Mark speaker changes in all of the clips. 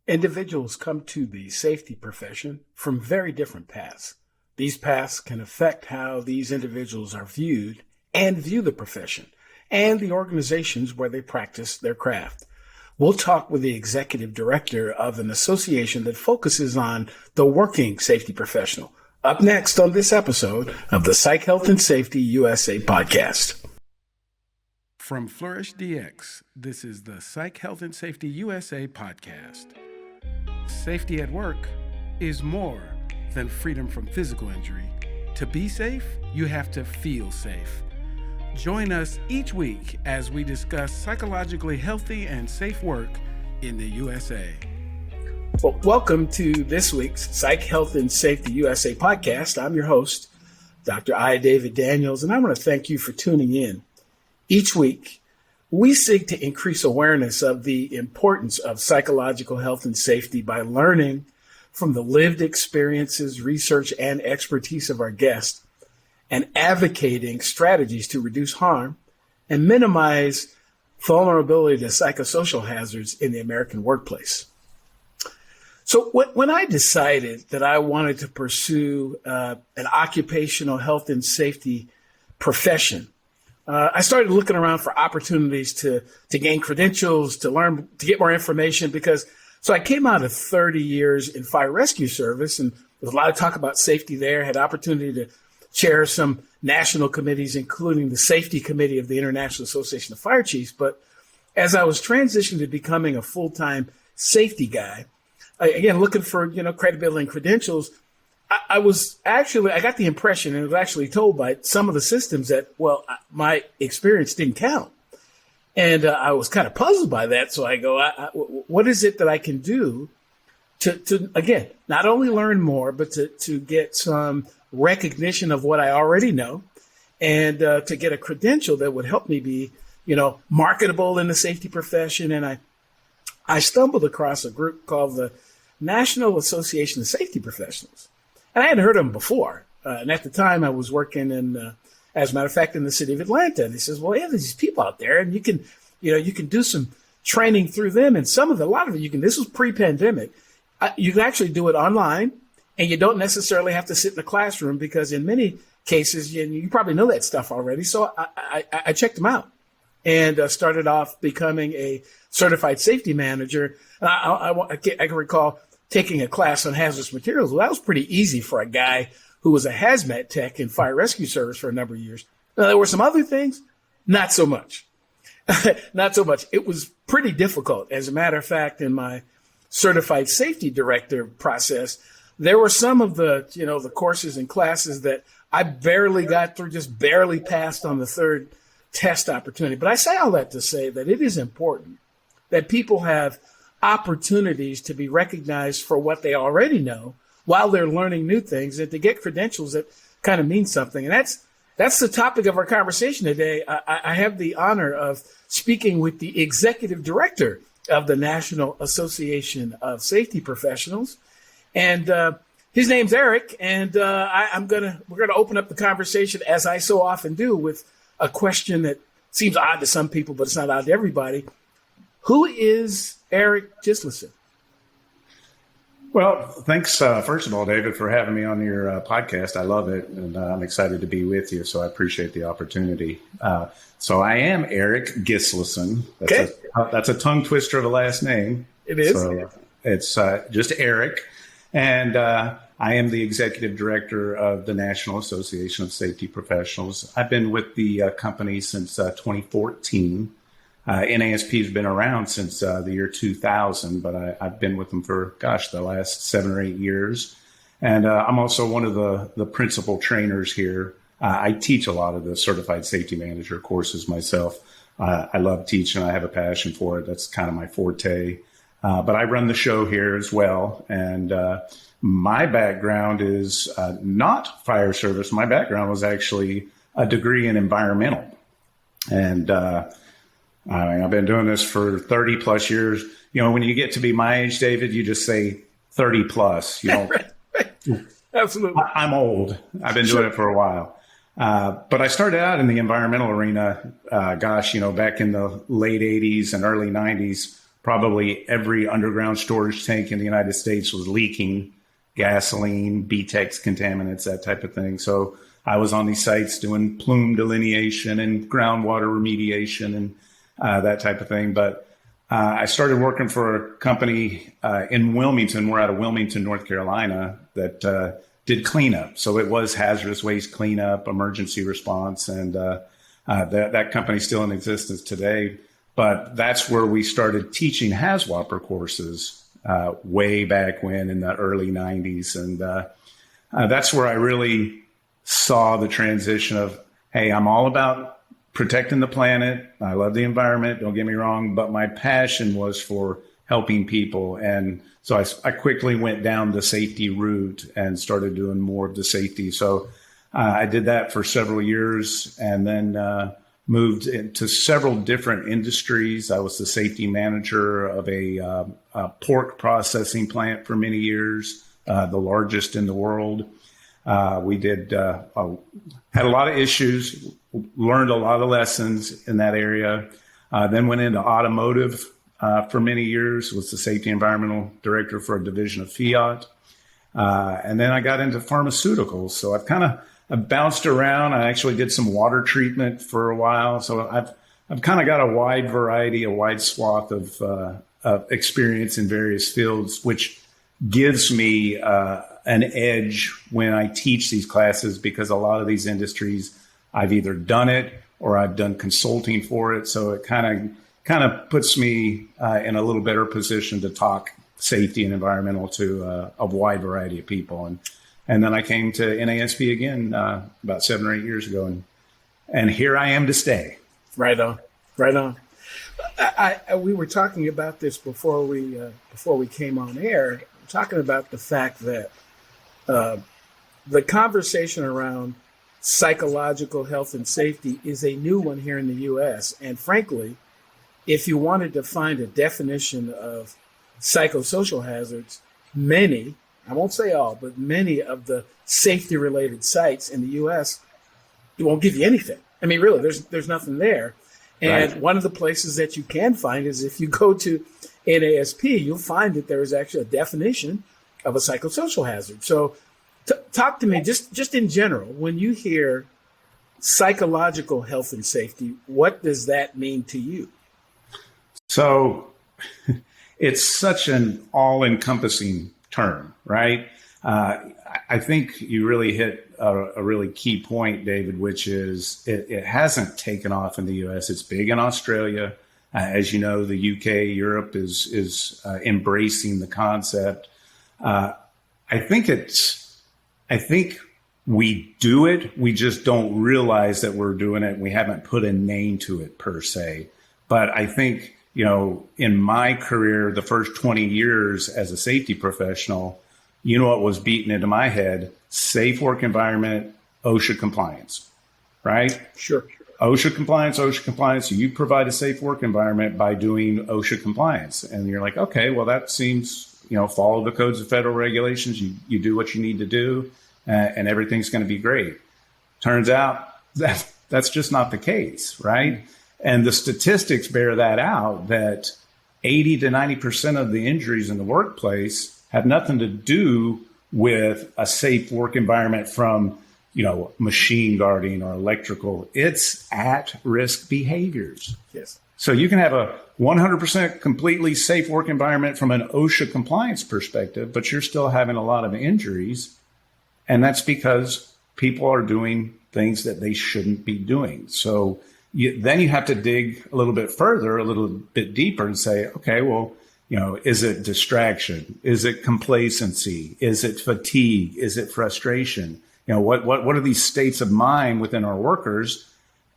Speaker 1: Individuals come to the safety profession from very different paths. These paths can affect how these individuals are viewed and view the profession and the organizations where they practice their craft. We'll talk with the executive director of an association that focuses on the working safety professional. Up next on this episode of the Psych Health and Safety USA podcast. From Flourish DX, this is the Psych Health and Safety USA podcast. Safety at work is more than freedom from physical injury. To be safe, you have to feel safe. Join us each week as we discuss psychologically healthy and safe work in the USA. Well, welcome to this week's Psych Health and Safety USA podcast. I'm your host, Dr. I. David Daniels, and I want to thank you for tuning in. Each week, we seek to increase awareness of the importance of psychological health and safety by learning from the lived experiences, research, and expertise of our guests and advocating strategies to reduce harm and minimize vulnerability to psychosocial hazards in the American workplace. So when I decided that I wanted to pursue an occupational health and safety profession, I started looking around for opportunities to gain credentials, to learn, to get more information, so I came out of 30 years in fire rescue service, and there's a lot of talk about safety there. Had opportunity to chair some national committees, including the safety committee of the International Association of Fire Chiefs. But as I was transitioning to becoming a full-time safety guy, again, looking for, credibility and credentials, I got the impression, and was actually told by some of the systems that, my experience didn't count. And I was kind of puzzled by that. So I go, what is it that I can do to again, not only learn more, but to get some recognition of what I already know and to get a credential that would help me be, marketable in the safety profession. And I stumbled across a group called the National Association of Safety Professionals. And I hadn't heard of them before. And at the time I was working as a matter of fact, in the city of Atlanta. And he says, well, there's these people out there and you can do some training through them. And a lot of it, this was pre-pandemic. You can actually do it online and you don't necessarily have to sit in a classroom because in many cases, you probably know that stuff already. So I checked them out and started off becoming a certified safety manager. And I can recall taking a class on hazardous materials. Well, that was pretty easy for a guy who was a hazmat tech in fire rescue service for a number of years. Now, there were some other things, not so much. Not so much. It was pretty difficult. As a matter of fact, in my certified safety director process, there were some of the courses and classes that I barely got through, just barely passed on the third test opportunity. But I say all that to say that it is important that people have opportunities to be recognized for what they already know while they're learning new things and to get credentials that kind of mean something. And that's the topic of our conversation today. I have the honor of speaking with the executive director of the National Association of Safety Professionals. And his name's Eric. And we're going to open up the conversation, as I so often do, with a question that seems odd to some people, but it's not odd to everybody. Who is Eric Gislason?
Speaker 2: Well, thanks, first of all, David, for having me on your podcast. I love it, and I'm excited to be with you, so I appreciate the opportunity. So I am Eric Gislason. That's a tongue twister of a last name.
Speaker 1: It is.
Speaker 2: So it's just Eric, and I am the executive director of the National Association of Safety Professionals. I've been with the company since 2014. NASP has been around since the year 2000, but I've been with them for, the last 7 or 8 years. And I'm also one of the principal trainers here. I teach a lot of the certified safety manager courses myself. I love teaching. I have a passion for it. That's kind of my forte. But I run the show here as well. And my background is not fire service. My background was actually a degree in environmental. And I've been doing this for 30 plus years. When you get to be my age, David, you just say 30 plus.
Speaker 1: Right. Absolutely.
Speaker 2: I'm old. I've been doing it for a while. But I started out in the environmental arena, back in the late 80s and early 90s, probably every underground storage tank in the United States was leaking gasoline, BTEX contaminants, that type of thing. So I was on these sites doing plume delineation and groundwater remediation and that type of thing. But I started working for a company in Wilmington. We're out of Wilmington, North Carolina, that did cleanup. So it was hazardous waste cleanup, emergency response, and that company's still in existence today. But that's where we started teaching HAZWOPER courses way back when in the early 90s. And that's where I really saw the transition of, hey, I'm all about protecting the planet. I love the environment, don't get me wrong, but my passion was for helping people. And so I quickly went down the safety route and started doing more of the safety. So I did that for several years and then moved into several different industries. I was the safety manager of a pork processing plant for many years, the largest in the world. We had a lot of issues, learned a lot of lessons in that area. Then went into automotive for many years, was the safety environmental director for a division of Fiat. And then I got into pharmaceuticals. So I've bounced around. I actually did some water treatment for a while. So I've kind of got a wide variety, a wide swath of experience in various fields, which gives me an edge when I teach these classes, because a lot of these industries, I've either done it or I've done consulting for it. So it kind of puts me in a little better position to talk safety and environmental to a wide variety of people. And then I came to NASP again about 7 or 8 years ago, and here I am to stay.
Speaker 1: Right on, right on. We were talking about this before we came on air, talking about the fact that the conversation around psychological health and safety is a new one here in the U.S. And frankly, if you wanted to find a definition of psychosocial hazards, many, I won't say all, but many of the safety-related sites in the U.S., it won't give you anything. I mean, really, there's nothing there. And right. One of the places that you can find is if you go to NASP, you'll find that there is actually a definition of a psychosocial hazard. So talk to me, just in general, when you hear psychological health and safety, what does that mean to you?
Speaker 2: So it's such an all-encompassing term, right? I think you really hit a really key point, David, which is it hasn't taken off in the U.S. It's big in Australia. As you know, the UK, Europe is embracing the concept. I think we do it. We just don't realize that we're doing it. We haven't put a name to it per se. But I think, in my career, the first 20 years as a safety professional, what was beaten into my head? Safe work environment, OSHA compliance, right?
Speaker 1: Sure.
Speaker 2: OSHA compliance. You provide a safe work environment by doing OSHA compliance. And you're like, okay, well, that seems, follow the codes of federal regulations. You do what you need to do, and everything's going to be great. Turns out that's just not the case, right? And the statistics bear that out, that 80 to 90% of the injuries in the workplace have nothing to do with a safe work environment from, machine guarding or electrical. It's at-risk behaviors.
Speaker 1: Yes.
Speaker 2: So you can have a 100% completely safe work environment from an OSHA compliance perspective, but you're still having a lot of injuries. And that's because people are doing things that they shouldn't be doing. So then you have to dig a little bit further, a little bit deeper and say, okay, well, is it distraction? Is it complacency? Is it fatigue? Is it frustration? What are these states of mind within our workers?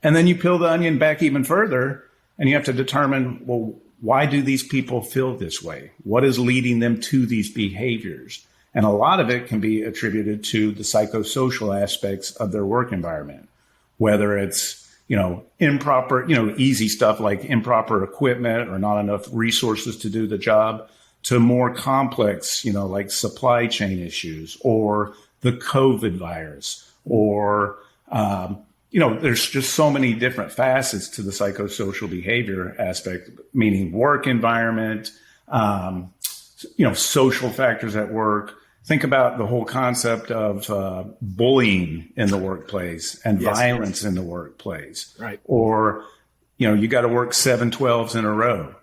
Speaker 2: And then you peel the onion back even further and you have to determine, well, why do these people feel this way? What is leading them to these behaviors? And a lot of it can be attributed to the psychosocial aspects of their work environment, whether it's improper, easy stuff like improper equipment or not enough resources to do the job, to more complex, like supply chain issues or the COVID virus or, there's just so many different facets to the psychosocial behavior aspect, meaning work environment, social factors at work. Think about the whole concept of bullying in the workplace and violence in the workplace.
Speaker 1: Right.
Speaker 2: Or, you got to work 7 12s in a row,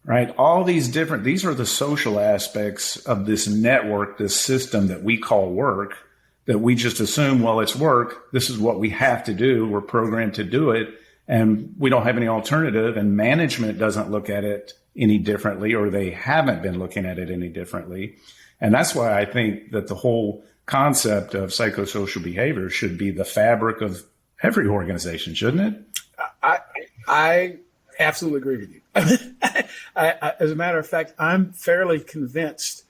Speaker 2: right? All these are the social aspects of this network, this system that we call work, that we just assume, well, it's work. This is what we have to do. We're programmed to do it. And we don't have any alternative. And management doesn't look at it any differently, or they haven't been looking at it any differently. And that's why I think that the whole concept of psychosocial behavior should be the fabric of every organization, shouldn't it?
Speaker 1: I absolutely agree with you. As a matter of fact, I'm fairly convinced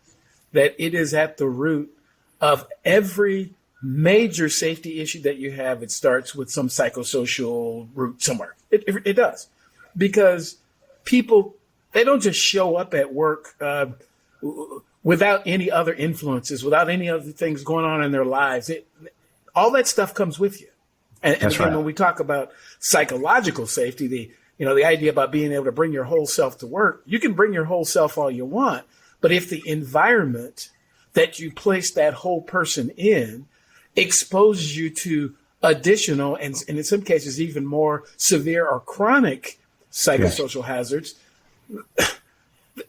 Speaker 1: that it is at the root of every major safety issue that you have. It starts with some psychosocial root somewhere. It does. Because people, they don't just show up at work without any other influences, without any other things going on in their lives. All that stuff comes with you. And again,
Speaker 2: right.
Speaker 1: When we talk about psychological safety, the idea about being able to bring your whole self to work, you can bring your whole self all you want, but if the environment that you place that whole person in exposes you to additional and in some cases even more severe or chronic psychosocial hazards,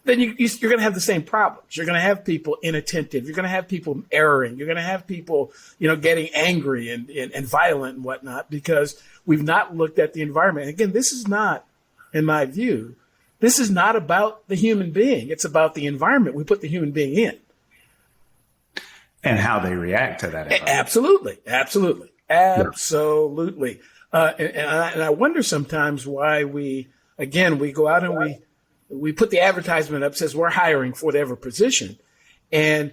Speaker 1: then you're going to have the same problems. You're going to have people inattentive. You're going to have people erring. You're going to have people, getting angry and violent and whatnot because we've not looked at the environment. And again, this is not, in my view, this is not about the human being. It's about the environment we put the human being in.
Speaker 2: And how they react to that environment.
Speaker 1: Absolutely. And I wonder sometimes why we go out and we put the advertisement up, says we're hiring for whatever position. And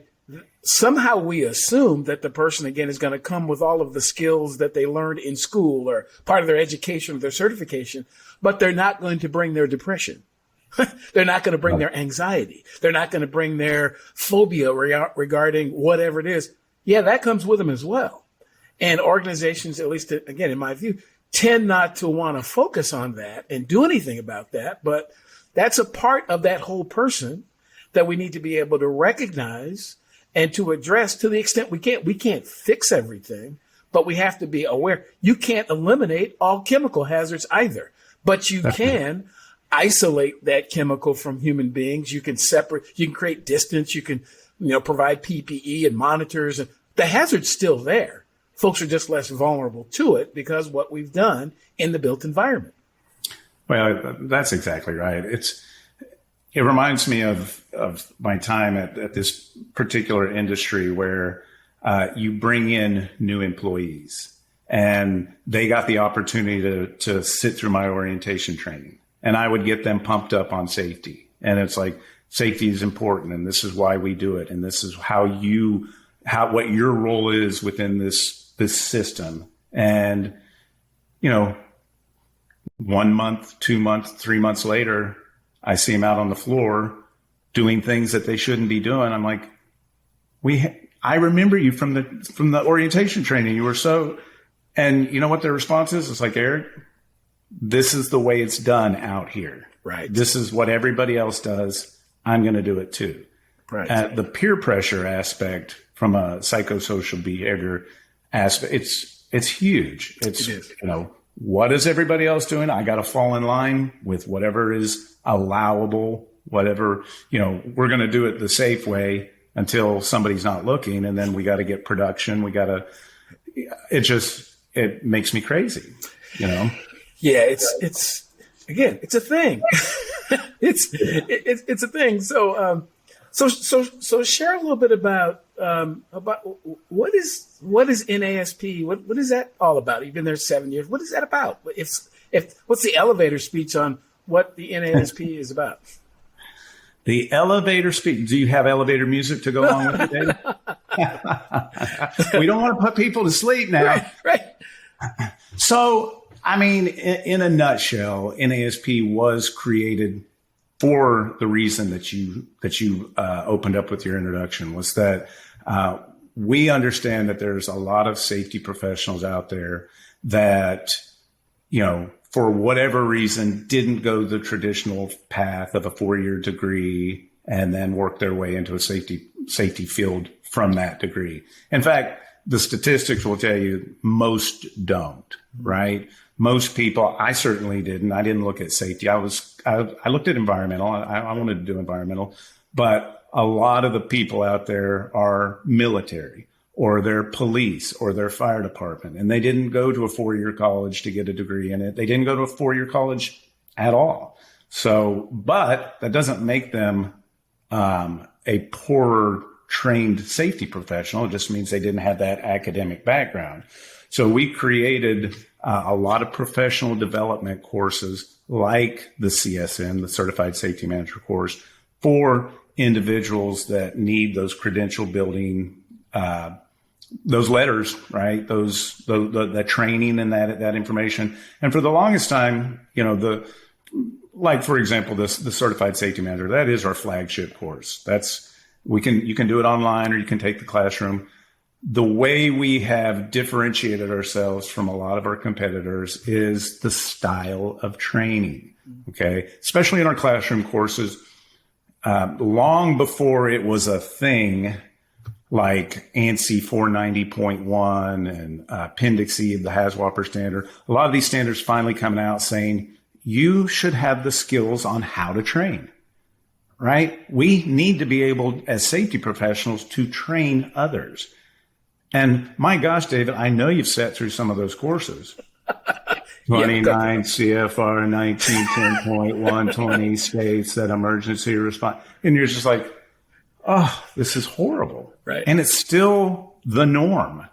Speaker 1: somehow we assume that the person, again, is going to come with all of the skills that they learned in school or part of their education or their certification, but they're not going to bring their depression. They're not going to bring their anxiety. They're not going to bring their phobia regarding whatever it is. Yeah, that comes with them as well. And organizations, at least again, in my view, tend not to want to focus on that and do anything about that. But that's a part of that whole person that we need to be able to recognize and to address to the extent we can't. We can't fix everything, but we have to be aware. You can't eliminate all chemical hazards either, but you can isolate that chemical from human beings. You can create distance. You can, provide PPE and monitors, and the hazard's still there. Folks are just less vulnerable to it because of what we've done in the built environment.
Speaker 2: Well, that's exactly right. It reminds me of my time at this particular industry where you bring in new employees and they got the opportunity to sit through my orientation training. And I would get them pumped up on safety. And it's like, safety is important. And this is why we do it. And this is what your role is within this system. And, 1 month, 2 months, 3 months later, I see them out on the floor doing things that they shouldn't be doing. I'm like, I remember you from the orientation training. You were so, and you know what their response is? It's like, Eric, this is the way it's done out here.
Speaker 1: Right.
Speaker 2: This is what everybody else does. I'm going to do it too.
Speaker 1: Right.
Speaker 2: The peer pressure aspect from a psychosocial behavior aspect, it's huge. It is. What is everybody else doing? I got to fall in line with whatever is allowable, whatever, we're going to do it the safe way until somebody's not looking. And then we got to get production. It makes me crazy, Yeah,
Speaker 1: it's a thing. it's a thing. So share a little bit about what is NASP? What is that all about? You've been there 7 years. What is that about? What's the elevator speech on what the NASP is about?
Speaker 2: The elevator speech. Do you have elevator music to go along with it, David? We don't want to put people to sleep now.
Speaker 1: Right.
Speaker 2: So, in a nutshell, NASP was created for the reason that you opened up with your introduction, was that we understand that there's a lot of safety professionals out there that, for whatever reason, didn't go the traditional path of a 4-year degree and then work their way into a safety field from that degree. In fact, the statistics will tell you most don't, right? Most people, I certainly didn't. I didn't look at safety. I looked at environmental. I wanted to do environmental, but a lot of the people out there are military, or they're police, or they're fire department, and they didn't go to a 4-year college to get a degree in it. They didn't go to a 4-year college at all. So, but that doesn't make them a poorer trained safety professional. It just means they didn't have that academic background. So we created a lot of professional development courses like the CSM, the Certified Safety Manager course, for individuals that need those credential building, those letters, right? The training and that information. And for the longest time, like, for example, the Certified Safety Manager, that is our flagship course. You can do it online, or you can take the classroom. The way we have differentiated ourselves from a lot of our competitors is the style of training. Okay. Especially in our classroom courses, long before it was a thing, like ANSI 490.1 and Appendix E of the HAZWOPER standard, a lot of these standards finally coming out saying you should have the skills on how to train, right? We need to be able, as safety professionals, to train others. And my gosh, David, I know you've sat through some of those courses. 29 CFR 1910.1 20 states that emergency response. And you're just like, oh, this is horrible.
Speaker 1: Right.
Speaker 2: And it's still the norm.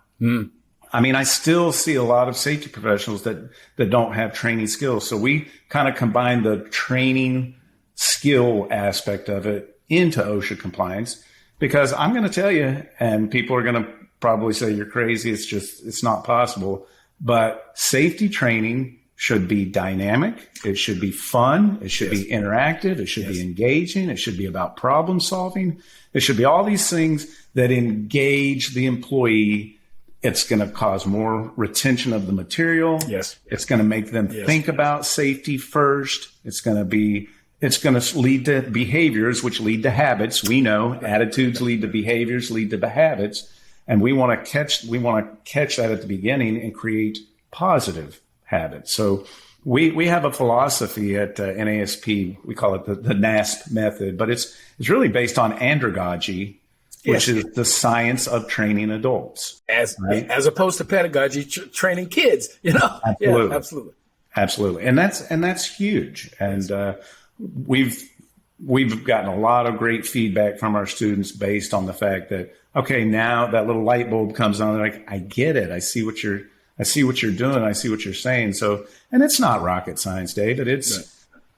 Speaker 2: I mean, I still see a lot of safety professionals that don't have training skills. So we kind of combine the training skill aspect of it into OSHA compliance, because I'm going to tell you, and people are going to probably say you're crazy. It's not possible. But safety training should be dynamic. It should be fun. It should be interactive. It should be engaging. It should be about problem solving. It should be all these things that engage the employee. It's going to cause more retention of the material.
Speaker 1: Yes.
Speaker 2: It's going to make them think about safety first. It's going to lead to behaviors, which lead to habits. We know attitudes lead to behaviors, lead to habits. And we want to catch that at the beginning and create positive habits. So we have a philosophy at NASP. We call it the NASP method, but it's really based on andragogy, which is the science of training adults, as
Speaker 1: opposed to pedagogy, training kids.
Speaker 2: Absolutely.
Speaker 1: Yeah, absolutely,
Speaker 2: and that's huge. And we've gotten a lot of great feedback from our students based on the fact that, okay, now that little light bulb comes on, they're like, I get it. I see what you're doing. I see what you're saying. So, and it's not rocket science, David. It's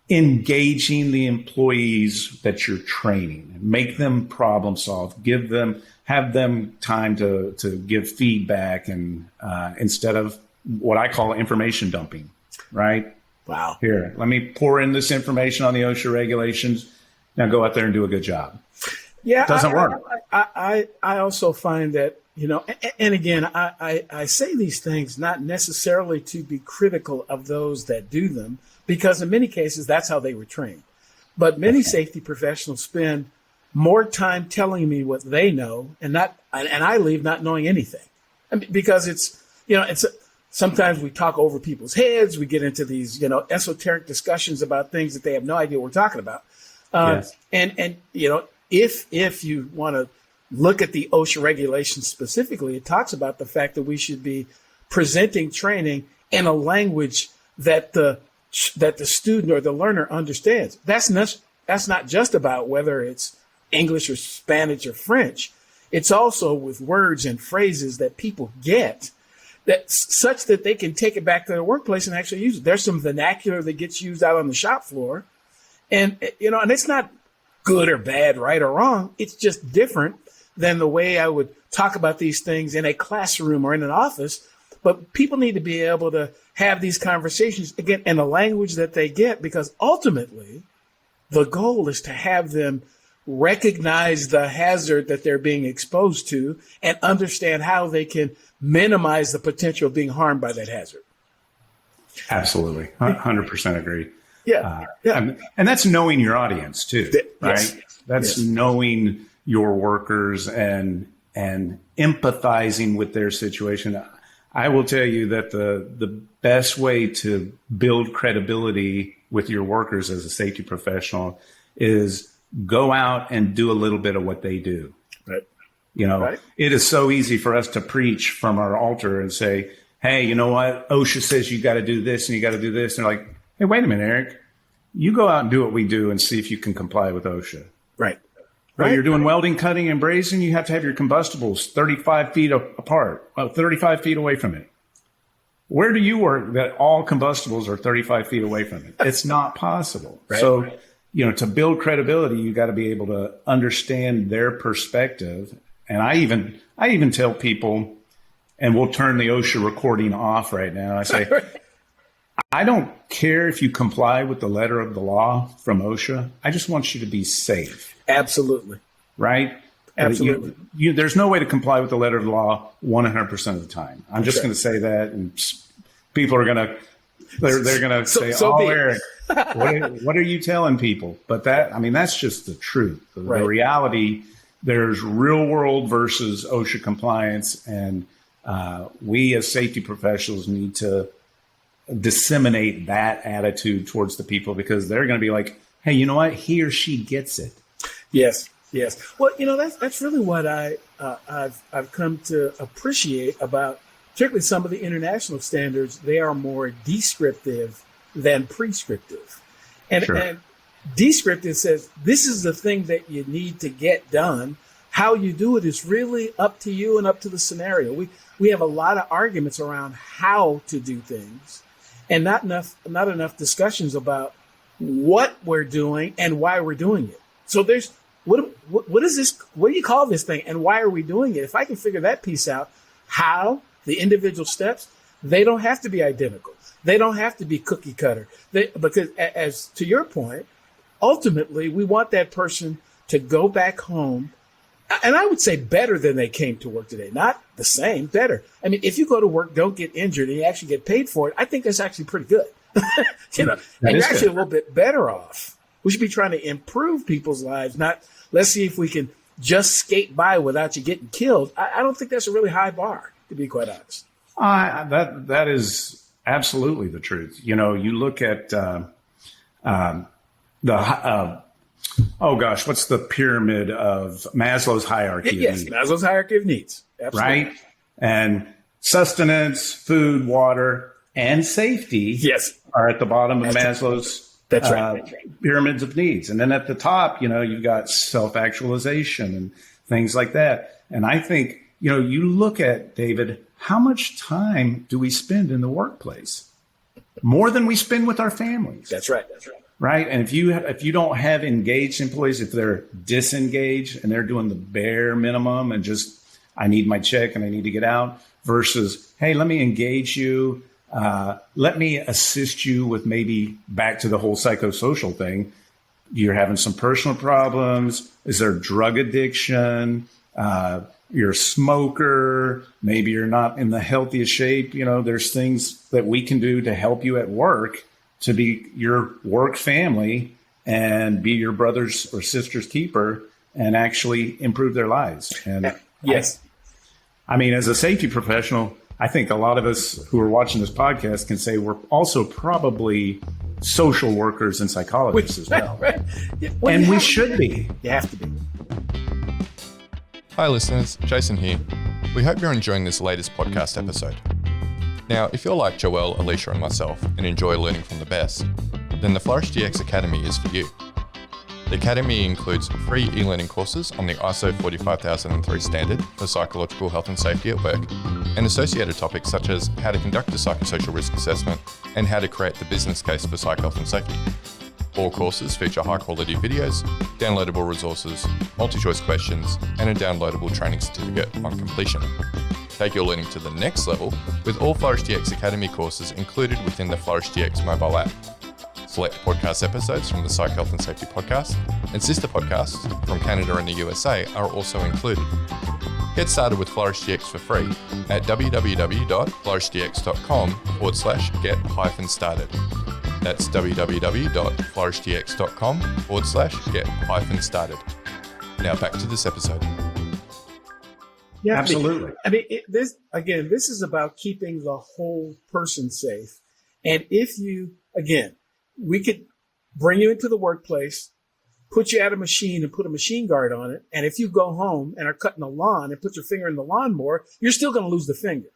Speaker 2: engaging the employees that you're training, make them problem solve, have them time to give feedback, and instead of what I call information dumping, right?
Speaker 1: Wow.
Speaker 2: Here, let me pour in this information on the OSHA regulations. Now go out there and do a good job.
Speaker 1: Yeah.
Speaker 2: It doesn't work.
Speaker 1: I also find that, and again, I say these things not necessarily to be critical of those that do them, because in many cases, that's how they were trained. But many safety professionals spend more time telling me what they know and I leave not knowing anything. I mean, because sometimes we talk over people's heads. We get into these, esoteric discussions about things that they have no idea what we're talking about. And if you want to look at the OSHA regulations specifically, it talks about the fact that we should be presenting training in a language that the student or the learner understands. That's not just about whether it's English or Spanish or French. It's also with words and phrases that people get, that such that they can take it back to their workplace and actually use it. There's some vernacular that gets used out on the shop floor, and it's not good or bad, right or wrong. It's just different than the way I would talk about these things in a classroom or in an office. But people need to be able to have these conversations again in a language that they get, because ultimately the goal is to have them recognize the hazard that they're being exposed to and understand how they can minimize the potential of being harmed by that hazard.
Speaker 2: Absolutely. 100% agree.
Speaker 1: Yeah.
Speaker 2: And that's knowing your audience too, right?
Speaker 1: Yes.
Speaker 2: That's knowing your workers and empathizing with their situation. I will tell you that the best way to build credibility with your workers as a safety professional is go out and do a little bit of what they do.
Speaker 1: Right.
Speaker 2: Right. It is so easy for us to preach from our altar and say, hey, you know what? OSHA says you got to do this and you got to do this. And they're like, hey, wait a minute, Eric. You go out and do what we do and see if you can comply with OSHA.
Speaker 1: Right.
Speaker 2: Right. You're doing welding, cutting, and brazing. You have to have your combustibles 35 feet apart, 35 feet away from it. Where do you work that all combustibles are 35 feet away from it? It's not possible.
Speaker 1: Right.
Speaker 2: So, to build credibility, you got to be able to understand their perspective. And I even tell people, and we'll turn the OSHA recording off right now. I say, I don't care if you comply with the letter of the law from OSHA. I just want you to be safe.
Speaker 1: Absolutely.
Speaker 2: Right?
Speaker 1: Absolutely.
Speaker 2: There's no way to comply with the letter of the law 100% of the time. I'm just going to say that, and people are going to, they're going to say, Eric, what are you telling people? But that's just the truth. The reality, there's real world versus OSHA compliance, and we as safety professionals need to disseminate that attitude towards the people, because they're going to be like, hey, you know what? He or she gets it.
Speaker 1: Yes. Well, that's really what I've come to appreciate about particularly some of the international standards. They are more descriptive than prescriptive. And descriptive says, this is the thing that you need to get done. How you do it is really up to you and up to the scenario. We have a lot of arguments around how to do things, and not enough discussions about what we're doing and why we're doing it. So there's what is this? What do you call this thing, and why are we doing it? If I can figure that piece out, how the individual steps, they don't have to be identical. They don't have to be cookie cutter. Because as to your point, ultimately we want that person to go back home, and I would say better than they came to work today. Not the same, better. I mean, if you go to work, don't get injured, and you actually get paid for it, I think that's actually pretty good. And you're actually a little bit better off. We should be trying to improve people's lives, not let's see if we can just skate by without you getting killed. I don't think that's a really high bar, to be quite honest.
Speaker 2: That is absolutely the truth. You look at what's the pyramid of Maslow's hierarchy of needs?
Speaker 1: Maslow's hierarchy of needs. Absolutely.
Speaker 2: Right? And sustenance, food, water, and safety are at the bottom of Maslow's pyramids of needs. And then at the top, you've got self-actualization and things like that. And I think, you look at, David, how much time do we spend in the workplace? More than we spend with our families.
Speaker 1: That's right.
Speaker 2: Right. And if you don't have engaged employees, if they're disengaged and they're doing the bare minimum and just, I need my check and I need to get out, versus, hey, let me engage you. Let me assist you with maybe back to the whole psychosocial thing. You're having some personal problems. Is there drug addiction? You're a smoker. Maybe you're not in the healthiest shape. There's things that we can do to help you at work to be your work family and be your brother's or sister's keeper and actually improve their lives. And
Speaker 1: yes,
Speaker 2: I mean, as a safety professional, I think a lot of us who are watching this podcast can say we're also probably social workers and psychologists as well.
Speaker 1: Right.
Speaker 2: And we should be.
Speaker 1: You have to be.
Speaker 3: Hi listeners, Jason here. We hope you're enjoying this latest podcast episode. Now, if you're like Joelle, Alicia and myself and enjoy learning from the best, then the Flourish DX Academy is for you. The Academy includes free e-learning courses on the ISO 45003 standard for psychological health and safety at work, and associated topics such as how to conduct a psychosocial risk assessment and how to create the business case for psych health and safety. All courses feature high-quality videos, downloadable resources, multi-choice questions, and a downloadable training certificate on completion. Take your learning to the next level with all Flourish DX Academy courses included within the Flourish DX mobile app. select podcast episodes from the Psych Health and Safety podcast, and sister podcasts from Canada and the USA are also included. Get started with FlourishDX for free at www.flourishdx.com/get-started. That's www.flourishdx.com/get-started. Now back to this episode.
Speaker 1: Yeah,
Speaker 2: Absolutely.
Speaker 1: This is about keeping the whole person safe. And if you, we could bring you into the workplace, put you at a machine and put a machine guard on it. And if you go home and are cutting the lawn and put your finger in the lawnmower, you're still going to lose the finger.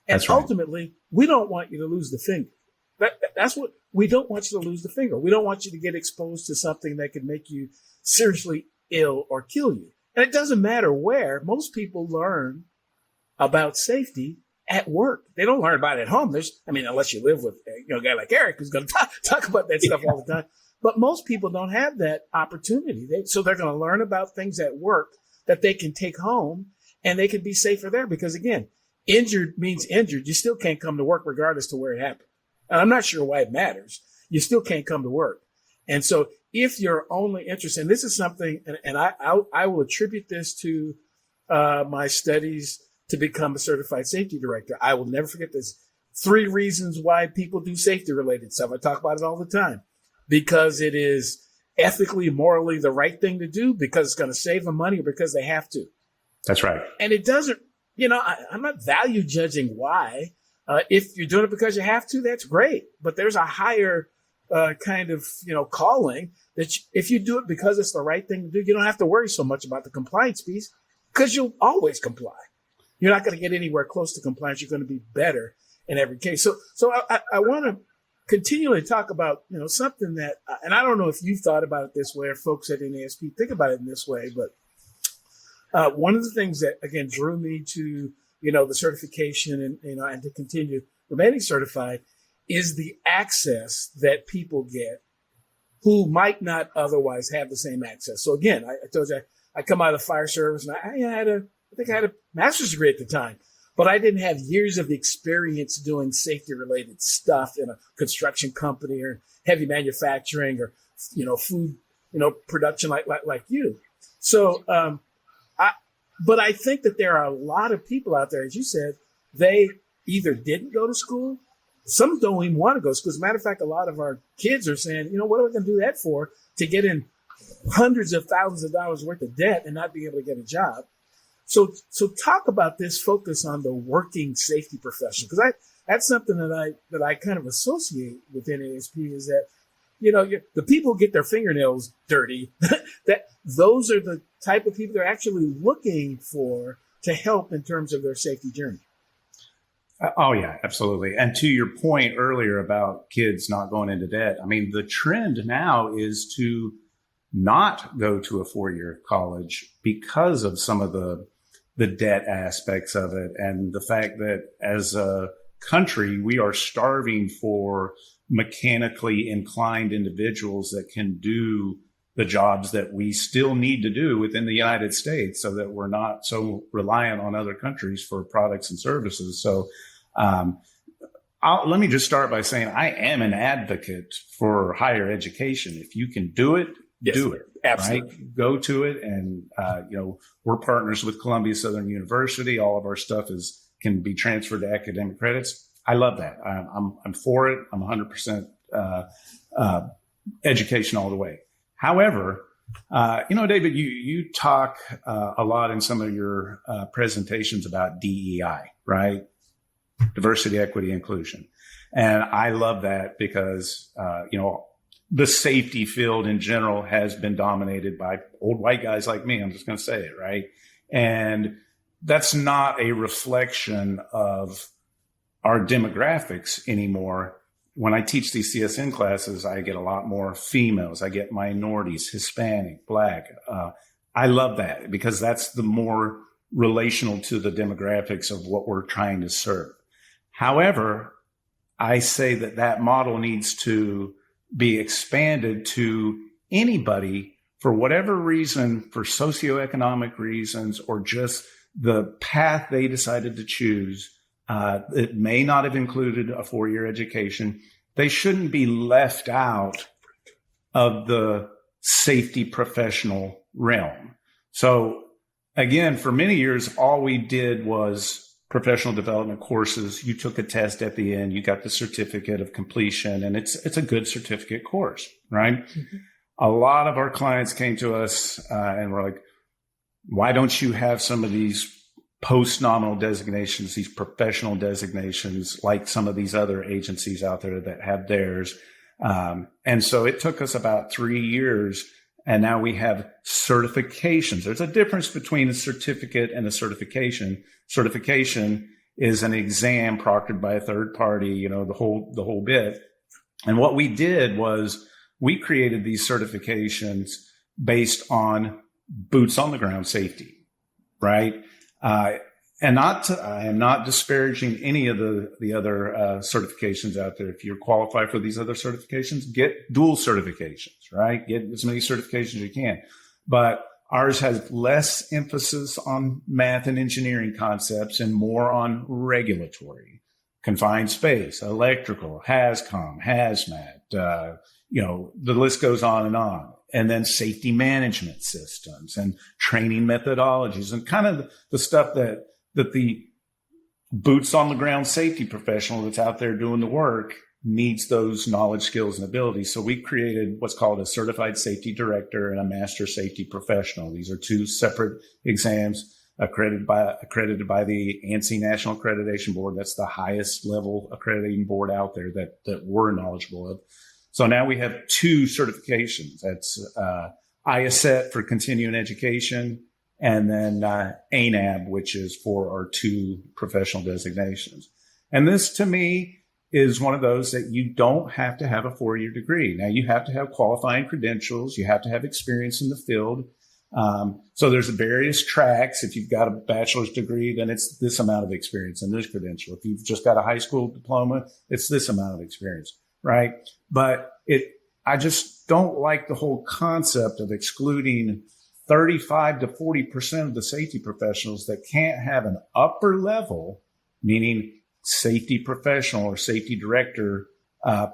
Speaker 1: And
Speaker 2: That's right.
Speaker 1: Ultimately, we don't want you to lose the finger. That's what we don't want you to lose the finger. We don't want you to get exposed to something that could make you seriously ill or kill you. And it doesn't matter where. Most people learn about safety at work. They don't learn about it at home. Unless you live with a guy like Eric who's going to talk about that stuff all the time. But most people don't have that opportunity. So they're going to learn about things at work that they can take home, and they can be safer there. Because again, injured means injured. You still can't come to work regardless to where it happened. And I'm not sure why it matters. You still can't come to work. And so if you're only interested, and this is something, and I will attribute this to my studies to become a certified safety director. I will never forget this. 3 reasons why people do safety related stuff. I talk about it all the time. Because it is ethically, morally the right thing to do, because it's going to save them money, or because they have to.
Speaker 2: That's right.
Speaker 1: And it doesn't, I'm not value judging why. If you're doing it because you have to, that's great. But there's a higher calling that if you do it because it's the right thing to do, you don't have to worry so much about the compliance piece, because you'll always comply. You're not going to get anywhere close to compliance. You're going to be better in every case. So I want to continually talk about, something that, and I don't know if you've thought about it this way, or folks at NASP think about it in this way, but one of the things that, again, drew me to, the certification and to continue remaining certified is the access that people get who might not otherwise have the same access. So again, I told you, I come out of the fire service, and I think I had a master's degree at the time. But I didn't have years of experience doing safety-related stuff in a construction company or heavy manufacturing or, food, production like you. So, but I think that there are a lot of people out there, as you said, they either didn't go to school, some don't even want to go to school. As a matter of fact, a lot of our kids are saying, what are we going to do that for? To get in hundreds of thousands of dollars worth of debt and not be able to get a job. So talk about this focus on the working safety profession, because that's something that I kind of associate with NASP is that, the people who get their fingernails dirty, that those are the type of people they're actually looking for to help in terms of their safety journey.
Speaker 2: Oh, yeah, absolutely. And to your point earlier about kids not going into debt, the trend now is to not go to a 4-year college because of some of the debt aspects of it, and the fact that as a country, we are starving for mechanically inclined individuals that can do the jobs that we still need to do within the United States, so that we're not so reliant on other countries for products and services. So let me just start by saying I am an advocate for higher education. If you can do it,
Speaker 1: yes,
Speaker 2: do it.
Speaker 1: Absolutely.
Speaker 2: Right? Go to it. And, we're partners with Columbia Southern University. All of our stuff can be transferred to academic credits. I love that. I'm for it. I'm 100% education all the way. However, David, you talk a lot in some of your presentations about DEI, right? Diversity, equity, inclusion. And I love that because, the safety field in general has been dominated by old white guys like me. I'm just going to say it, right? And that's not a reflection of our demographics anymore. When I teach these CSN classes, I get a lot more females. I get minorities, Hispanic, Black. I love that because that's the more relational to the demographics of what we're trying to serve. However, I say that model needs to be expanded to anybody for whatever reason, for socioeconomic reasons, or just the path they decided to choose. It may not have included a 4-year education. they shouldn't be left out of the safety professional realm. So again, for many years, all we did was professional development courses. You took a test at the end, you got the certificate of completion, and it's a good certificate course, right? Mm-hmm. A lot of our clients came to us and were like, why don't you have some of these post-nominal designations, these professional designations, like some of these other agencies out there that have theirs? And so it took us about 3 years, and now we have certifications. There's a difference between a certificate and a certification. Certification is an exam proctored by a third party, the whole bit. And what we did was we created these certifications based on boots on the ground safety, right? And I am not disparaging any of the other certifications out there. If you're qualified for these other certifications, get dual certifications, right? Get as many certifications as you can. But ours has less emphasis on math and engineering concepts and more on regulatory, confined space, electrical, HAZCOM, hazmat, the list goes on and on. And then safety management systems and training methodologies and kind of the stuff that the boots on the ground safety professional that's out there doing the work needs those knowledge, skills, and abilities. So we created what's called a certified safety director and a master safety professional. These are two separate exams accredited by the ANSI National Accreditation Board. That's the highest level accrediting board out there that we're knowledgeable of. So now we have two certifications. That's IACET for continuing education, and then ANAB, which is for our two professional designations. And this, to me, is one of those that you don't have to have a 4-year degree. Now, you have to have qualifying credentials. You have to have experience in the field. So there's various tracks. If you've got a bachelor's degree, then it's this amount of experience and this credential. If you've just got a high school diploma, it's this amount of experience, right? But I just don't like the whole concept of excluding 35 to 40% of the safety professionals that can't have an upper level, meaning safety professional or safety director,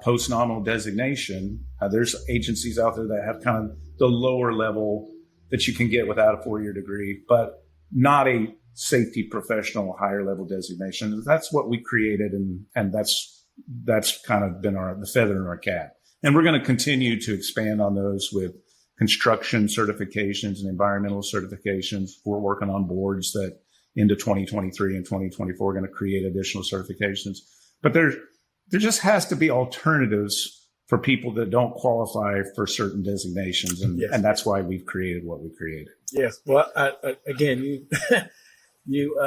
Speaker 2: post-nominal designation. There's agencies out there that have kind of the lower level that you can get without a 4-year degree, but not a safety professional higher level designation. That's what we created, and that's kind of been the feather in our cap. And we're going to continue to expand on those with construction certifications and environmental certifications. We're working on boards that into 2023 and 2024 are going to create additional certifications. But there just has to be alternatives for people that don't qualify for certain designations. And, yes. And that's why we've created what we created. Yes.
Speaker 1: Well, again, you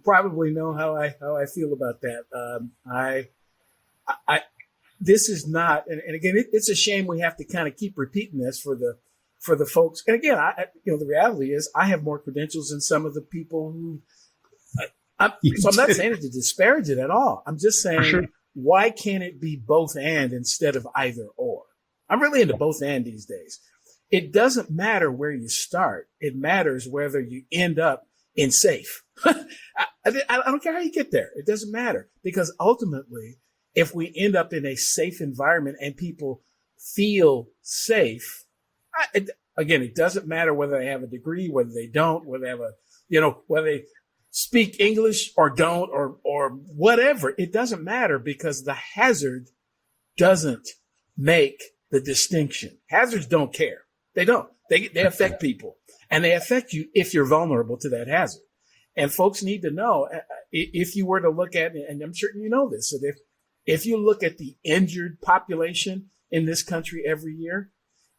Speaker 1: probably know how I feel about that. This is not, and again, it's a shame we have to kind of keep repeating this for the folks. And again, the reality is I have more credentials than some of the people who. So I'm not saying it to disparage it at all. I'm just saying, sure. Why can't it be both and instead of either or? I'm really into both and these days. It doesn't matter where you start. It matters whether you end up in safe. I don't care how you get there. It doesn't matter, because ultimately, if we end up in a safe environment and people feel safe, again, it doesn't matter whether they have a degree, whether they don't, whether they have whether they speak English or don't, or whatever. It doesn't matter, because the hazard doesn't make the distinction. Hazards don't care. They don't. They affect people, and they affect you if you're vulnerable to that hazard. And folks need to know, if you were to look at, and I'm sure you know this, that if you look at the injured population in this country every year,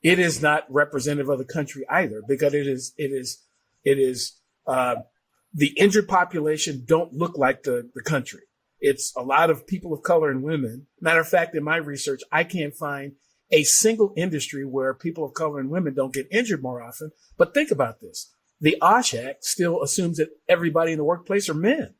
Speaker 1: it is not representative of the country either, because it is the injured population don't look like the country. It's a lot of people of color and women. Matter of fact, in my research, I can't find a single industry where people of color and women don't get injured more often. But think about this. The OSHA Act still assumes that everybody in the workplace are men.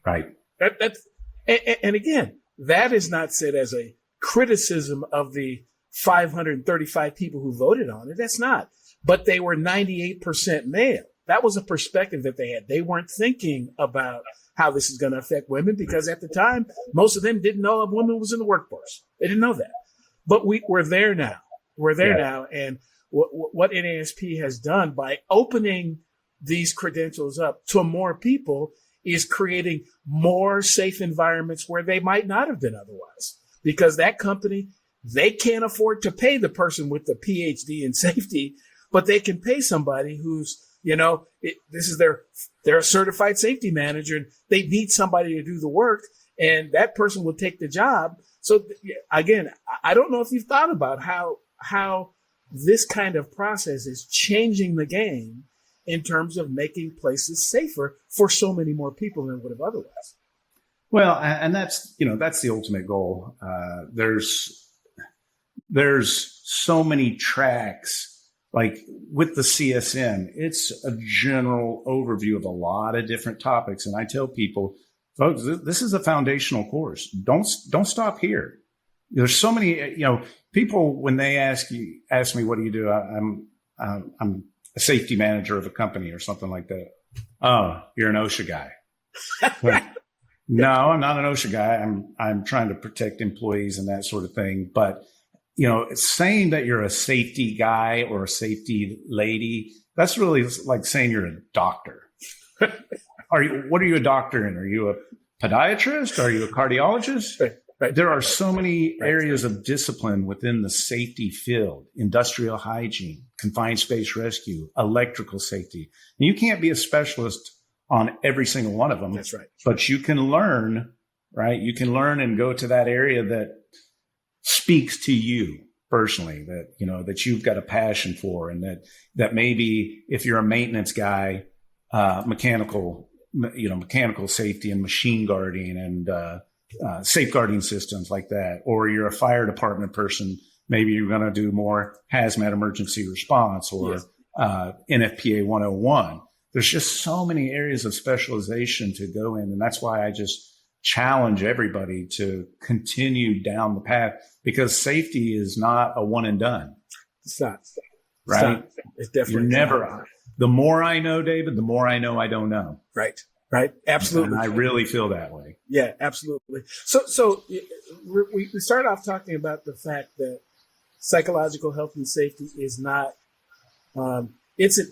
Speaker 2: Right.
Speaker 1: And again, that is not said as a criticism of the 535 people who voted on it. That's not. But they were 98% male. that was a perspective that they had. They weren't thinking about how this is going to affect women, because at the time, most of them didn't know a woman was in the workforce. They didn't know that. But we're there now. We're there now. And what NASP has done by opening these credentials up to more people is creating more safe environments where they might not have been otherwise, because that company, they can't afford to pay the person with the PhD in safety, but they can pay somebody who's, this is they're a certified safety manager, and they need somebody to do the work, and that person will take the job. So again, I don't know if you've thought about how this kind of process is changing the game in terms of making places safer for so many more people than would have otherwise.
Speaker 2: Well, and that's the ultimate goal. There's so many tracks, like with the CSM, it's a general overview of a lot of different topics. And I tell people, folks, this is a foundational course. Don't stop here. There's so many, people, when they ask me, what do you do? I'm a safety manager of a company or something like that. Oh, you're an OSHA guy. No, I'm not an OSHA guy. I'm trying to protect employees and that sort of thing. But, saying that you're a safety guy or a safety lady, that's really like saying you're a doctor. What are you a doctor in? Are you a podiatrist? Are you a cardiologist? Right. There are so many areas of discipline within the safety field: industrial hygiene, confined space rescue, electrical safety. And you can't be a specialist on every single one of them.
Speaker 1: That's right.
Speaker 2: But you can learn, right? You can learn and go to that area that speaks to you personally, that you've got a passion for, and that maybe if you're a maintenance guy, mechanical safety and machine guarding and safeguarding systems like that, or you're a fire department person, maybe you're going to do more hazmat emergency response or NFPA 101. There's just so many areas of specialization to go in. And that's why I just challenge everybody to continue down the path, because safety is not a one and done.
Speaker 1: It's not.
Speaker 2: Right?
Speaker 1: It's definitely
Speaker 2: You're never. The more I know, David, the more I know I don't know.
Speaker 1: Right. Absolutely.
Speaker 2: And I really feel that way.
Speaker 1: Yeah, absolutely. So we started off talking about the fact that psychological health and safety is not, it's a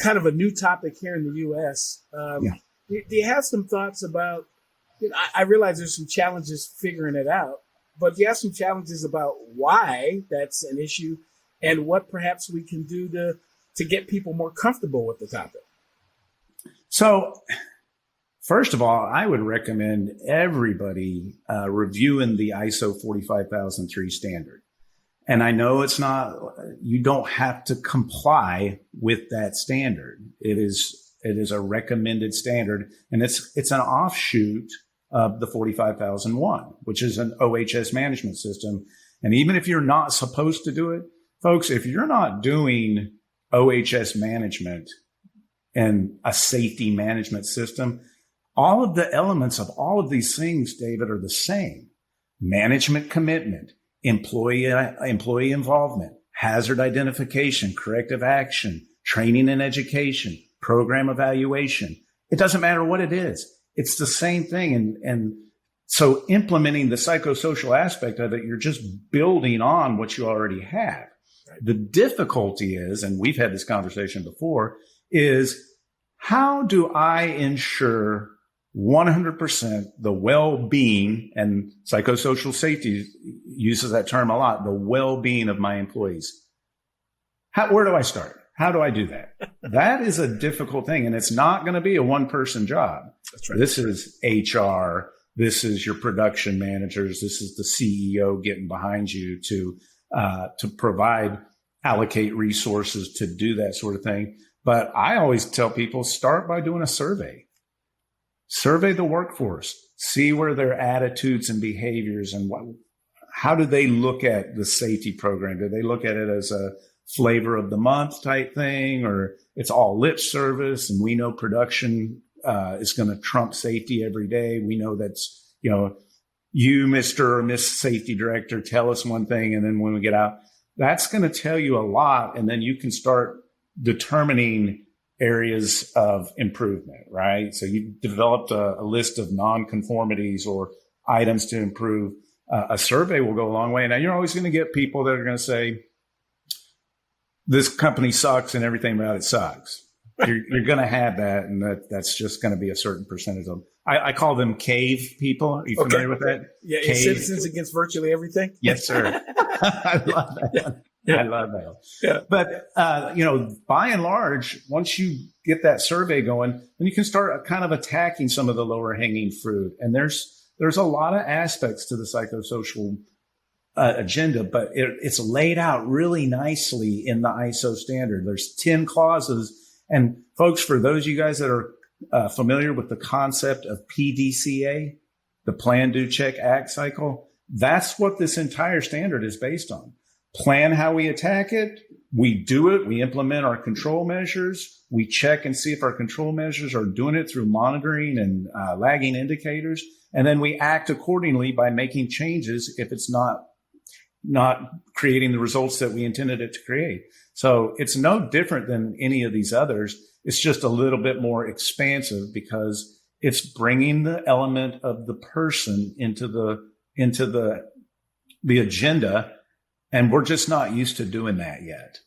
Speaker 1: kind of a new topic here in the U.S. Do you have some thoughts about, I realize there's some challenges figuring it out, but do you have some challenges about why that's an issue and what perhaps we can do to get people more comfortable with the topic?
Speaker 2: So, first of all, I would recommend everybody reviewing the ISO 45003 standard. And I know you don't have to comply with that standard. It is a recommended standard, and it's an offshoot of the 45001, which is an OHS management system. And even if you're not supposed to do it, folks, if you're not doing OHS management and a safety management system, all of the elements of all of these things, David, are the same. Management commitment, employee involvement, hazard identification, corrective action, training and education, program evaluation. It doesn't matter what it is. It's the same thing. And so implementing the psychosocial aspect of it, you're just building on what you already have. The difficulty is, and we've had this conversation before, is how do I ensure 100% the well-being, and psychosocial safety uses that term a lot, the well-being of my employees? Where do I start? How do I do that? That is a difficult thing, and it's not going to be a one-person job.
Speaker 1: That's right.
Speaker 2: This is HR. This is your production managers. This is the CEO getting behind you to allocate resources to do that sort of thing. But I always tell people, start by doing a survey. Survey the workforce. See where their attitudes and behaviors and how do they look at the safety program? Do they look at it as a flavor of the month type thing, or it's all lip service and we know production is going to trump safety every day? We know that's, you, Mr. or Miss Safety Director, tell us one thing, and then when we get out, that's going to tell you a lot. And then you can start determining areas of improvement, right? So you developed a list of nonconformities or items to improve. A survey will go a long way. Now, you're always going to get people that are going to say, this company sucks and everything about it sucks. You're going to have that, and that's just going to be a certain percentage of them. I call them cave people. Are you familiar with that?
Speaker 1: Yeah,
Speaker 2: cave.
Speaker 1: Citizens Against Virtually Everything.
Speaker 2: Yes, sir. I love that one.
Speaker 1: Yeah.
Speaker 2: I love that one.
Speaker 1: Yeah.
Speaker 2: But, by and large, once you get that survey going, then you can start kind of attacking some of the lower hanging fruit. And there's a lot of aspects to the psychosocial agenda, but it's laid out really nicely in the ISO standard. There's 10 clauses. And folks, for those of you guys that are familiar with the concept of PDCA, the Plan, Do, Check, Act cycle, that's what this entire standard is based on. Plan how we attack it. We do it. We implement our control measures. We check and see if our control measures are doing it through monitoring and lagging indicators. And then we act accordingly by making changes if it's not creating the results that we intended it to create. So it's no different than any of these others. It's just a little bit more expansive because it's bringing the element of the person into the agenda. And we're just not used to doing that yet.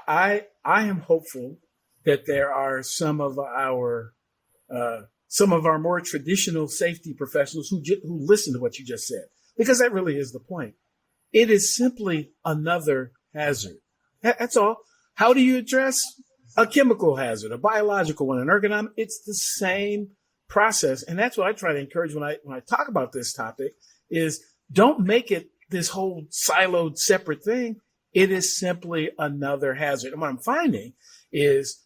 Speaker 1: I am hopeful that there are some of our more traditional safety professionals who listen to what you just said, because that really is the point. It is simply another hazard. That's all. How do you address a chemical hazard, a biological one, an ergonomic? It's the same process. And that's what I try to encourage when I talk about this topic is don't make it this whole siloed separate thing. It is simply another hazard. And what I'm finding is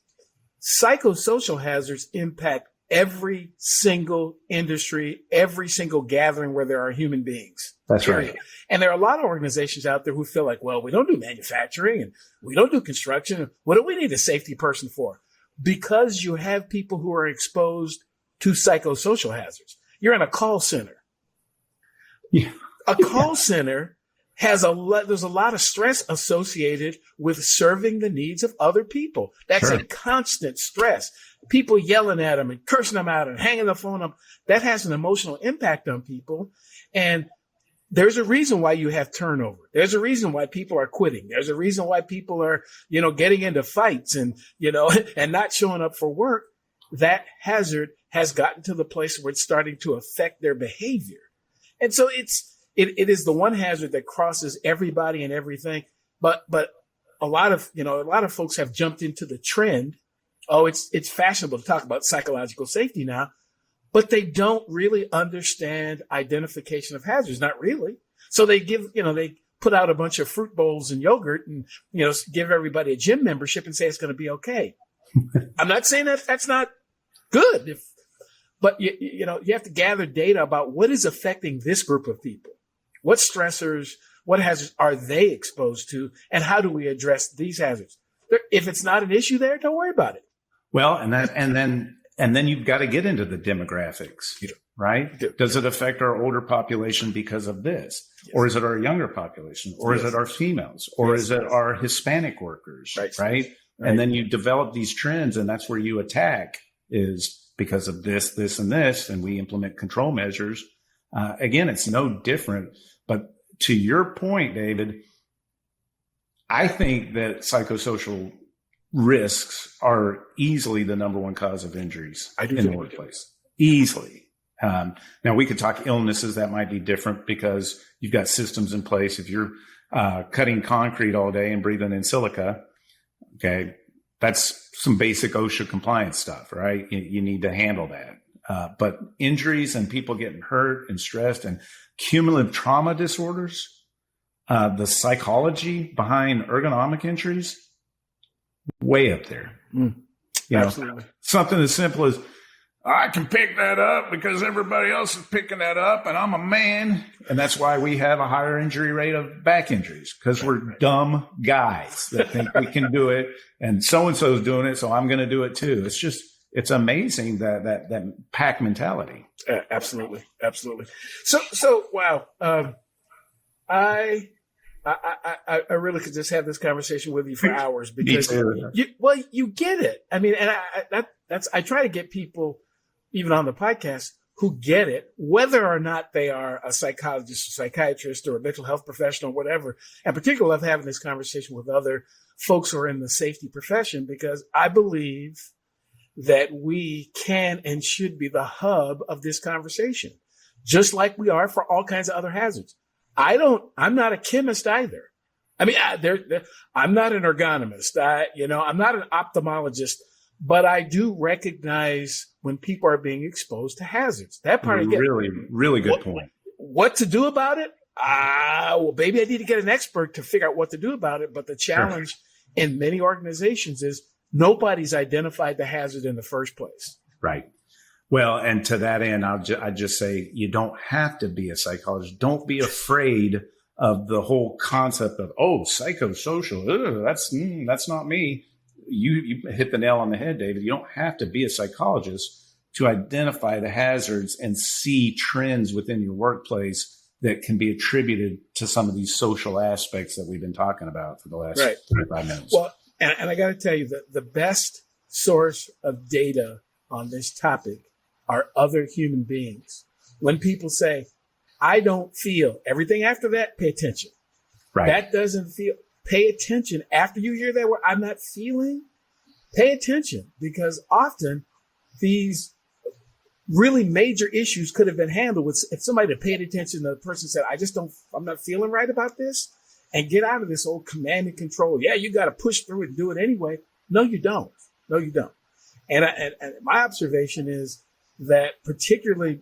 Speaker 1: psychosocial hazards impact every single industry, every single gathering where there are human beings.
Speaker 2: That's right.
Speaker 1: And there are a lot of organizations out there who feel like, well, we don't do manufacturing and we don't do construction. What do we need a safety person for? Because you have people who are exposed to psychosocial hazards. You're in a call center.
Speaker 2: Yeah.
Speaker 1: A call center there's a lot of stress associated with serving the needs of other people. That's
Speaker 2: Sure.
Speaker 1: a constant stress. People yelling at them and cursing them out and hanging the phone up. That has an emotional impact on people. And there's a reason why you have turnover. There's a reason why people are quitting. There's a reason why people are, getting into fights and, and not showing up for work. That hazard has gotten to the place where it's starting to affect their behavior. And so it is the one hazard that crosses everybody and everything. But a lot of folks have jumped into the trend. Oh, it's fashionable to talk about psychological safety now, but they don't really understand identification of hazards. Not really. So they they put out a bunch of fruit bowls and yogurt and, give everybody a gym membership and say it's going to be okay. I'm not saying that that's not good, but you have to gather data about what is affecting this group of people. What stressors, what hazards are they exposed to, and how do we address these hazards? If it's not an issue there, don't worry about it.
Speaker 2: Well, and then you've got to get into the demographics, right? Does it affect our older population because of this? Yes. Or is it our younger population? Or is it our females? Or is it our Hispanic workers, right? And then you develop these trends, and that's where you attack is because of this, this, and this, and we implement control measures. Again, it's no different. But to your point, David, I think that psychosocial risks are easily the number one cause of injuries in the workplace. Easily. Now, we could talk illnesses that might be different because you've got systems in place. If you're cutting concrete all day and breathing in silica, okay, that's some basic OSHA compliance stuff, right? You need to handle that. But injuries and people getting hurt and stressed and cumulative trauma disorders, the psychology behind ergonomic injuries, way up there.
Speaker 1: Absolutely.
Speaker 2: Something as simple as, I can pick that up because everybody else is picking that up and I'm a man. And that's why we have a higher injury rate of back injuries, because we're dumb guys that think we can do it. And so-and-so is doing it, so I'm going to do it too. It's amazing that pack mentality. Absolutely.
Speaker 1: So wow. I I really could just have this conversation with you for hours because
Speaker 2: too.
Speaker 1: you get it. I mean, and I try to get people, even on the podcast, who get it, whether or not they are a psychologist or psychiatrist or a mental health professional, whatever. And particularly, I love having this conversation with other folks who are in the safety profession, because I believe that we can and should be the hub of this conversation, just like we are for all kinds of other hazards. I'm not a chemist either. I mean, I'm not an ergonomist. I'm not an ophthalmologist, but I do recognize when people are being exposed to hazards. That part I get.
Speaker 2: Really, really good point.
Speaker 1: What to do about it? Well, maybe I need to get an expert to figure out what to do about it. But the challenge in many organizations is nobody's identified the hazard in the first place.
Speaker 2: Right. Well, and to that end, I just say you don't have to be a psychologist. Don't be afraid of the whole concept of, psychosocial. Ugh, that's not me. You hit the nail on the head, David. You don't have to be a psychologist to identify the hazards and see trends within your workplace that can be attributed to some of these social aspects that we've been talking about for the last 35 minutes.
Speaker 1: Well, and I got to tell you that the best source of data on this topic are other human beings. When people say, I don't feel, everything after that, pay attention.
Speaker 2: Right.
Speaker 1: That doesn't feel, pay attention. After you hear that word, I'm not feeling, pay attention, because often these really major issues could have been handled with, if somebody had paid attention, the person said, I'm not feeling right about this, and get out of this old command and control. Yeah, you got to push through it and do it anyway. No, you don't. No, you don't. And my observation is that particularly,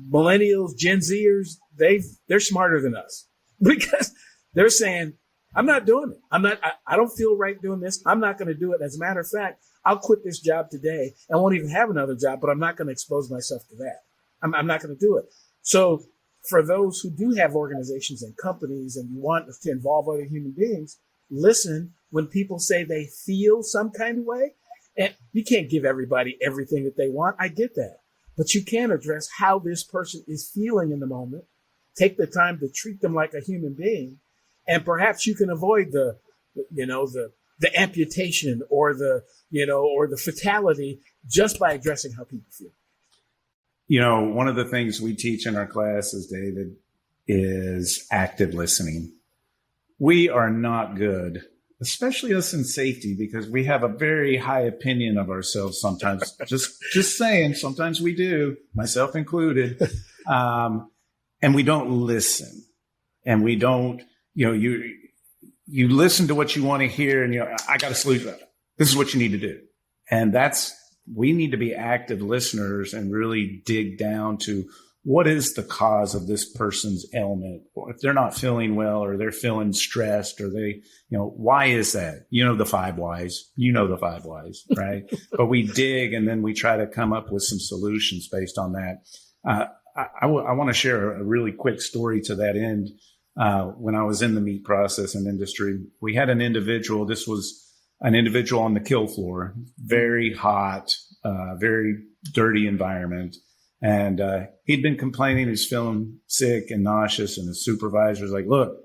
Speaker 1: millennials, Gen Zers, they're smarter than us, because they're saying, I'm not doing it. I don't feel right doing this. I'm not going to do it. As a matter of fact, I'll quit this job today. I won't even have another job, but I'm not going to expose myself to that. I'm not going to do it. So for those who do have organizations and companies and you want to involve other human beings, listen when people say they feel some kind of way. And you can't give everybody everything that they want. I get that. But you can address how this person is feeling in the moment. Take the time to treat them like a human being. And perhaps you can avoid the amputation or the fatality just by addressing how people feel.
Speaker 2: One of the things we teach in our classes, David, is active listening. We are not good, especially us in safety, because we have a very high opinion of ourselves sometimes. just saying, sometimes we do, myself included. And we don't listen. And we don't, you listen to what you want to hear, and I got a solution. This is what you need to do. And we need to be active listeners and really dig down to what is the cause of this person's ailment, or if they're not feeling well, or they're feeling stressed, or they, why is that? The 5 whys, the 5 whys, right? But we dig, and then we try to come up with some solutions based on that. I want to share a really quick story to that end. When I was in the meat processing industry, we had an individual. This was an individual on the kill floor, very hot, very dirty environment. And he'd been complaining. He's feeling sick and nauseous. And his supervisor's like, look,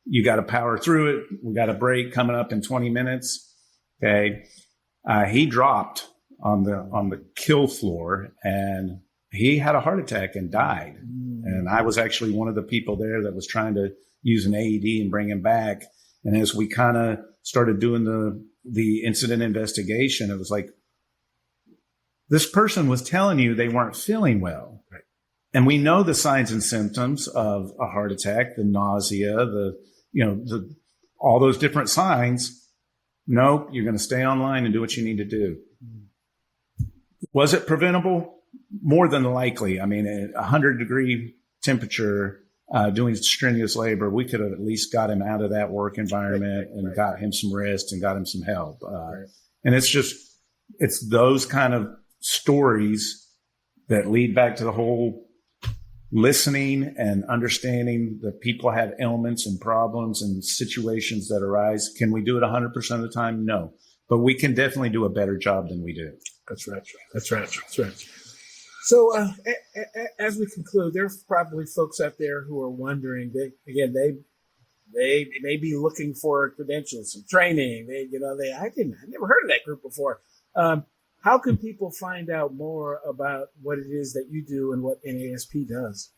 Speaker 2: you got to power through it. We got a break coming up in 20 minutes. Okay. He dropped on the kill floor, and he had a heart attack and died. And I was actually one of the people there that was trying to use an AED and bring him back. And as we kind of started doing the incident investigation, it was like, this person was telling you they weren't feeling well. Right. And we know the signs and symptoms of a heart attack, the nausea, all those different signs. No, you're going to stay online and do what you need to do. Was it preventable? More than likely. I mean, at 100-degree temperature, doing strenuous labor, we could have at least got him out of that work environment and got him some rest and got him some help. And it's those kind of stories that lead back to the whole listening and understanding that people have ailments and problems and situations that arise. Can we do it 100% of the time? No, but we can definitely do a better job than we do.
Speaker 1: That's right. So as we conclude, there are probably folks out there who are wondering, they They may be looking for credentials, some training. I never heard of that group before. How can people find out more about what it is that you do and what NASP does?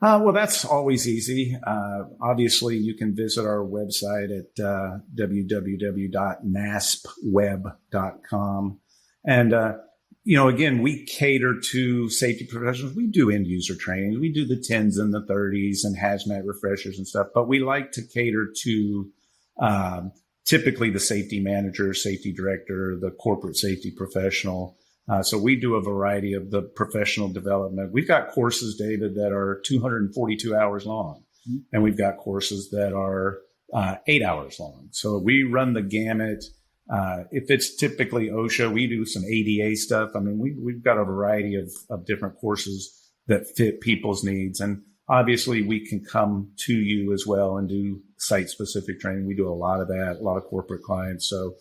Speaker 2: Well, that's always easy. Obviously, you can visit our website at www.naspweb.com. And, again, we cater to safety professionals. We do end user trainings. We do the 10s and the 30s and hazmat refreshers and stuff, but we like to cater to typically the safety manager, safety director, the corporate safety professional. So we do a variety of the professional development. We've got courses, David, that are 242 hours long, and we've got courses that are 8 hours long. So we run the gamut. If it's typically OSHA, we do some ADA stuff. I mean, we've got a variety of different courses that fit people's needs. And obviously, we can come to you as well and do site-specific training. We do a lot of that, a lot of corporate clients. So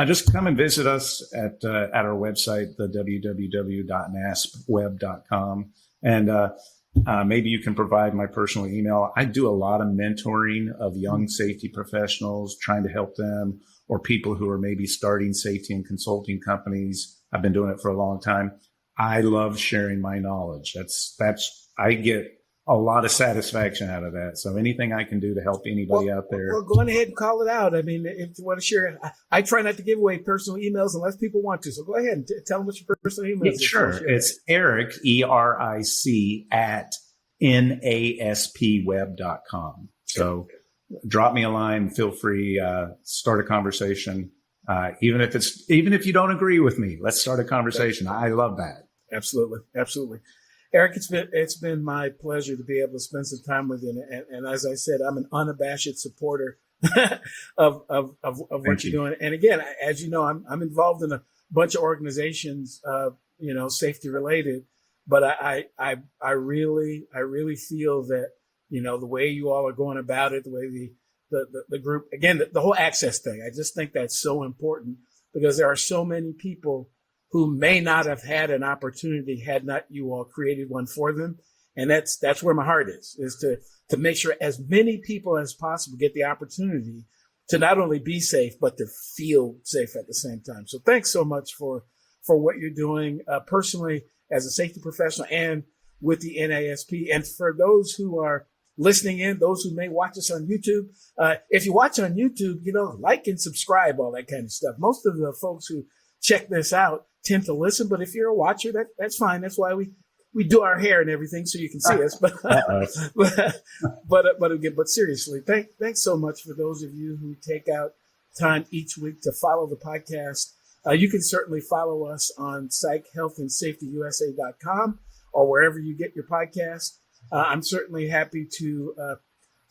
Speaker 2: just come and visit us at our website, the www.naspweb.com. And maybe you can provide my personal email. I do a lot of mentoring of young safety professionals, trying to help them, or people who are maybe starting safety and consulting companies. I've been doing it for a long time. I love sharing my knowledge. I get a lot of satisfaction out of that. So anything I can do to help anybody out there.
Speaker 1: Well, go on ahead and call it out. I mean, if you want to share, I try not to give away personal emails unless people want to. So go ahead and tell them what your personal email is.
Speaker 2: Sure. It's Eric, ERIC, at naspweb.com. So drop me a line. Feel free, start a conversation. Even if you don't agree with me, let's start a conversation. I love that.
Speaker 1: Absolutely. Absolutely. Eric, it's been my pleasure to be able to spend some time with you. And as I said, I'm an unabashed supporter of what you're doing. And again, as you know, I'm involved in a bunch of organizations, safety related. But I really feel that, the way you all are going about it, the way the group, again, the whole access thing, I just think that's so important because there are so many people who may not have had an opportunity had not you all created one for them. And that's where my heart is to make sure as many people as possible get the opportunity to not only be safe, but to feel safe at the same time. So thanks so much for what you're doing personally as a safety professional and with the NASP. And for those who are listening in, those who may watch us on YouTube, if you watch on YouTube, like and subscribe, all that kind of stuff. Most of the folks who check this out tend to listen, but if you're a watcher, that's fine. That's why we do our hair and everything so you can see us. But seriously, thanks so much for those of you who take out time each week to follow the podcast. You can certainly follow us on psychhealthandsafetyusa.com or wherever you get your podcast. I'm certainly happy to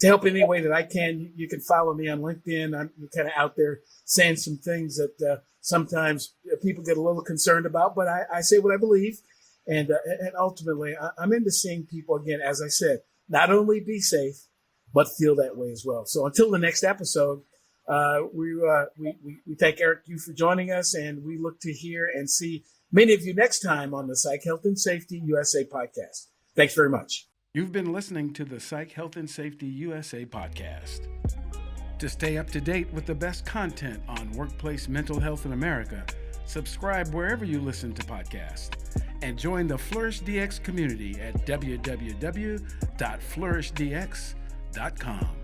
Speaker 1: help in any way that I can. You can follow me on LinkedIn. I'm kind of out there saying some things that sometimes people get a little concerned about, but I say what I believe. And ultimately, I'm into seeing people, again, as I said, not only be safe, but feel that way as well. So until the next episode, we thank Eric, you for joining us, and we look to hear and see many of you next time on the Psych Health and Safety USA podcast. Thanks very much. You've been listening to the Psych Health and Safety USA podcast. To stay up to date with the best content on workplace mental health in America, subscribe wherever you listen to podcasts and join the Flourish DX community at www.flourishdx.com.